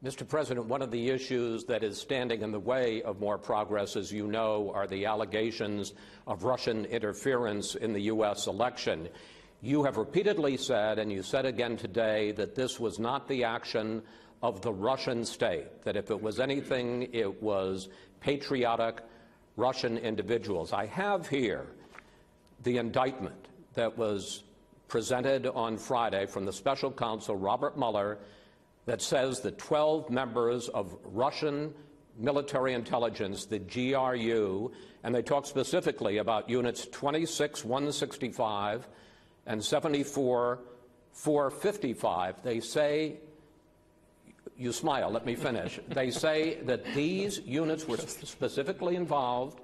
Mr. President, one of the issues that is standing in the way of more progress, as you know, are the allegations of Russian interference in the U.S. election. You have repeatedly said, and you said again today, that this was not the action of the Russian state, that if it was anything, it was patriotic Russian individuals. I have here the indictment that was presented on Friday from the special counsel, Robert Mueller, that says that 12 members of Russian military intelligence, the GRU, and they talk specifically about units 26-165 and 74-455, they say, you smile, let me finish, they say that these units were specifically involved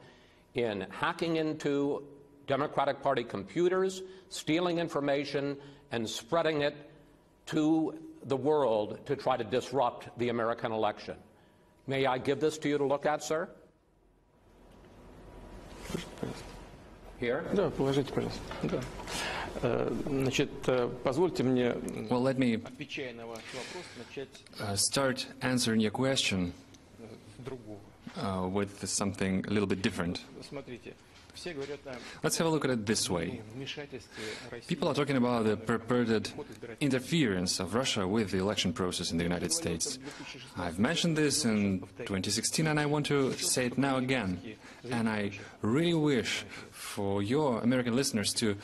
in hacking into Democratic Party computers, stealing information, and spreading it to the world to try to disrupt the American election. May I give this to you to look at, sir? Here? Да, положите, пожалуйста. Да. Значит, позвольте мне, Well, let me отвечая на ваш вопрос, начать start answering your question с другого. with something a little bit different. Смотрите, все говорят о Let's have a look at it this way. вмешательстве России. People are talking about the purported interference of Russia with the election process in the United States. I've mentioned this in 2016 and I want to say it now again. And I really wish for your American listeners to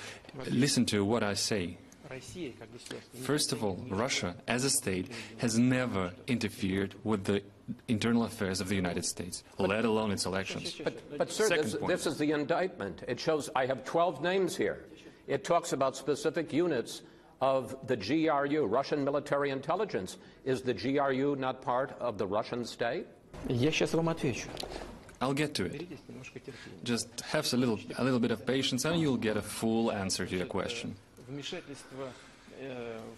listen to what I say. Россия, как государство, First of all, Russia, as a state, has never interfered with the internal affairs of the United States, let alone its elections. But sir, Second point. this is the indictment. It shows, I have 12 names here. It talks about specific units of the GRU, Russian military intelligence. Is the GRU not part of the Russian state? Я сейчас вам отвечу. I'll get to it. Беритесь немножко терпения. Just have a little bit of patience and you'll get a full answer to your question. Вмешательство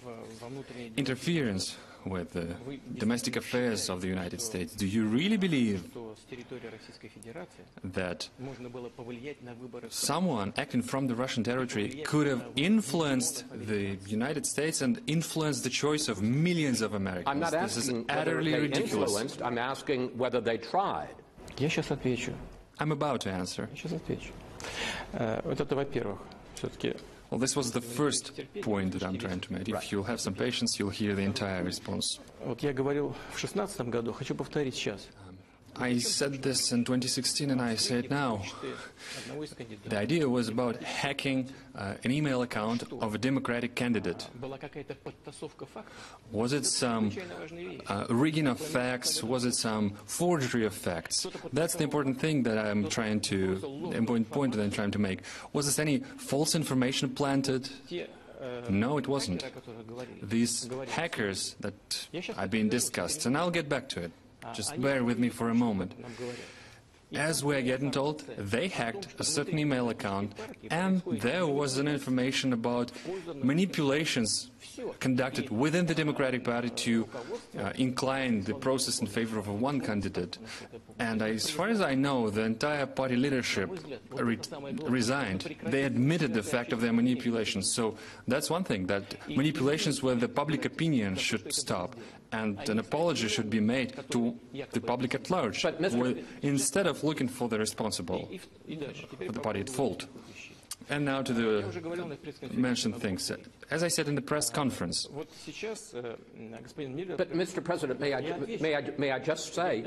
во внутренние дела, Interference with the domestic affairs of the United States. Do you really believe что с территории Российской Федерации that можно было повлиять на выборы? someone acting from the Russian territory could have influenced the United States and influenced the choice of millions of Americans? I'm not This is asking whether utterly they ridiculous. influenced. I'm asking whether they tried. Я сейчас отвечу. I'm about to answer. Я сейчас отвечу. Вот это, во-первых, все-таки. Well, this was the first point that I'm trying to make. If you'll have some patience, you'll hear the entire response. Вот я говорил в 2016 году, хочу повторить сейчас. I said this in 2016 and I say it now. Одного из кандидатов. The idea was about hacking an email account of a Democratic candidate. Была какая-то подтасовка фактов. Was it some rigging of facts? Was it some forgery of facts? That's the important thing that I'm trying to, the important point that I'm trying to make. Was this any false information planted? Те No, it wasn't. о которых говорили. These hackers that have been discussed, and I'll get back to it. Just bear with me for a moment. Нам говорят. As we're getting told, they hacked a certain email account and there was an information about manipulations conducted within the Democratic Party to incline the process in favor of one candidate. And as far as I know, the entire party leadership resigned. They admitted the fact of their manipulations. So that's one thing, that manipulations with the public opinion should stop. And an apology should be made to the public at large, instead of looking for the responsible, for the party at fault. And now to the mentioned things. As I said in the press conference. Вот сейчас господин Миллер. But, Mr. President, may I just say,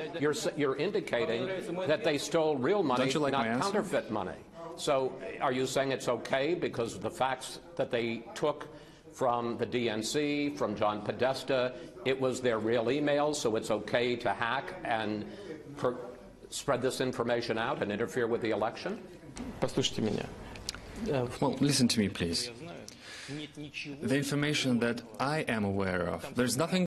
you're indicating that they stole real money, Don't you like my not answer? counterfeit money. So are you saying it's okay because of the facts that they took from the DNC, from John Podesta, it was their real emails, so it's okay to hack and spread this information out and interfere with the election? Послушайте меня. Well, listen to me, please. Я знаю, нет ничего. The information that I am aware of, there's nothing